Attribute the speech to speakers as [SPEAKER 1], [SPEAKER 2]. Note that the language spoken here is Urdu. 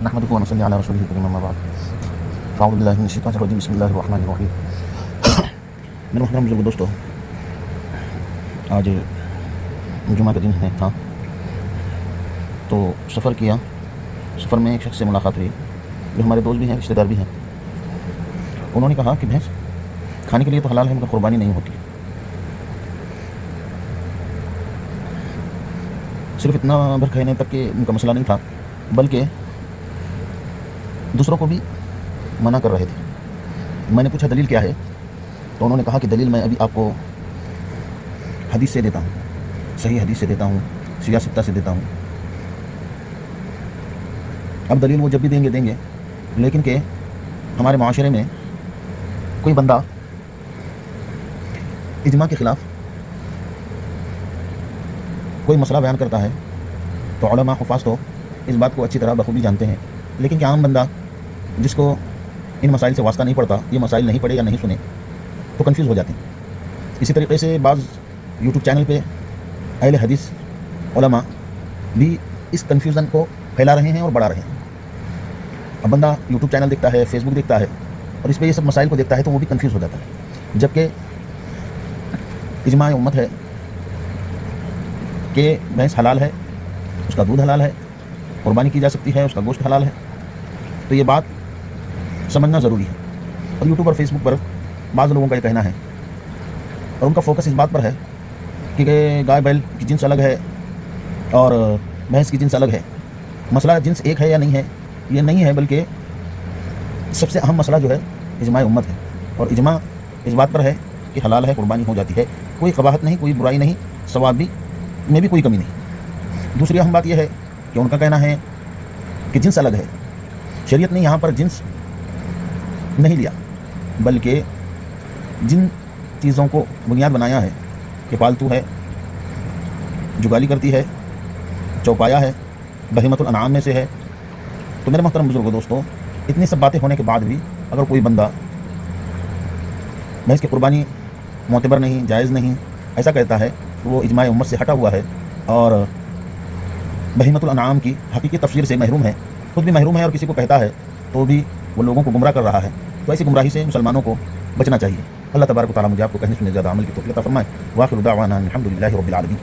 [SPEAKER 1] نحمدہ و نصلی علی رسولہ الکریم اما بعد فاعوذ باللہ من الشیطان الرجیم بسم اللہ الرحمن الرحیم. میرے محترم بزرگ دوستو، آج جمعہ کا دن تھا تو سفر کیا. سفر میں ایک شخص سے ملاقات ہوئی جو ہمارے دوست بھی ہیں، رشتہ دار بھی ہیں. انہوں نے کہا کہ بھینس کھانے کے لیے تو حلال ہے مگر قربانی نہیں ہوتی. صرف اتنا بھر کھانے تک کہ ان کا مسئلہ نہیں تھا، بلکہ دوسروں کو بھی منع کر رہے تھے. میں نے پوچھا دلیل کیا ہے، تو انہوں نے کہا کہ دلیل میں ابھی آپ کو حدیث سے دیتا ہوں، صحیح حدیث سے دیتا ہوں، سیاہ ستہ سے دیتا ہوں. اب دلیل وہ جب بھی دیں گے، لیکن کہ ہمارے معاشرے میں کوئی بندہ اجماع کے خلاف کوئی مسئلہ بیان کرتا ہے تو علماء حفاظ تو اس بات کو اچھی طرح بخوبی جانتے ہیں، لیکن کہ عام بندہ جس کو ان مسائل سے واسطہ نہیں پڑتا، یہ مسائل نہیں پڑھے یا نہیں سنے، تو کنفیوز ہو جاتے ہیں. اسی طریقے سے بعض یوٹیوب چینل پہ اہل حدیث علماء بھی اس کنفیوژن کو پھیلا رہے ہیں اور بڑھا رہے ہیں. اب بندہ یوٹیوب چینل دیکھتا ہے، فیس بک دیکھتا ہے اور اس پہ یہ سب مسائل کو دیکھتا ہے تو وہ بھی کنفیوز ہو جاتا ہے، جبکہ اجماع امت ہے کہ بھینس حلال ہے، اس کا دودھ حلال ہے، قربانی کی جا سکتی ہے، اس کا گوشت حلال ہے. تو یہ بات سمجھنا ضروری ہے. اور یوٹیوب اور فیس بک پر بعض لوگوں کا یہ کہنا ہے اور ان کا فوکس اس بات پر ہے کہ گائے بیل کی جنس الگ ہے اور بھینس کی جنس الگ ہے. مسئلہ جنس ایک ہے یا نہیں ہے یہ نہیں ہے، بلکہ سب سے اہم مسئلہ جو ہے اجماع امت ہے، اور اجماع اس بات پر ہے کہ حلال ہے، قربانی ہو جاتی ہے. کوئی قباحت نہیں، کوئی برائی نہیں، ثواب بھی میں بھی کوئی کمی نہیں. دوسری اہم بات یہ ہے کہ ان کا کہنا ہے کہ جنس الگ ہے. شریعت نے یہاں پر جنس نہیں لیا، بلکہ جن چیزوں کو بنیاد بنایا ہے کہ پالتو ہے، جگالی کرتی ہے، چوپایا ہے، بہیمۃ الانعام میں سے ہے. تو میرے محترم بزرگوں دوستوں، اتنی سب باتیں ہونے کے بعد بھی اگر کوئی بندہ بھینس کی قربانی معتبر نہیں، جائز نہیں ایسا کہتا ہے تو وہ اجماع امت سے ہٹا ہوا ہے اور بہیمۃ الانعام کی حقیقی تفسیر سے محروم ہے. خود بھی محروم ہے اور کسی کو کہتا ہے تو بھی وہ لوگوں کو گمراہ کر رہا ہے. تو ایسی گمراہی سے مسلمانوں کو بچنا چاہیے. اللہ تبارک و تعالیٰ مجھے آپ کو کہنے سننے زیادہ عمل کی توفیق عطا فرمائے. وآخر دعوانا الحمد للہ رب العالمین.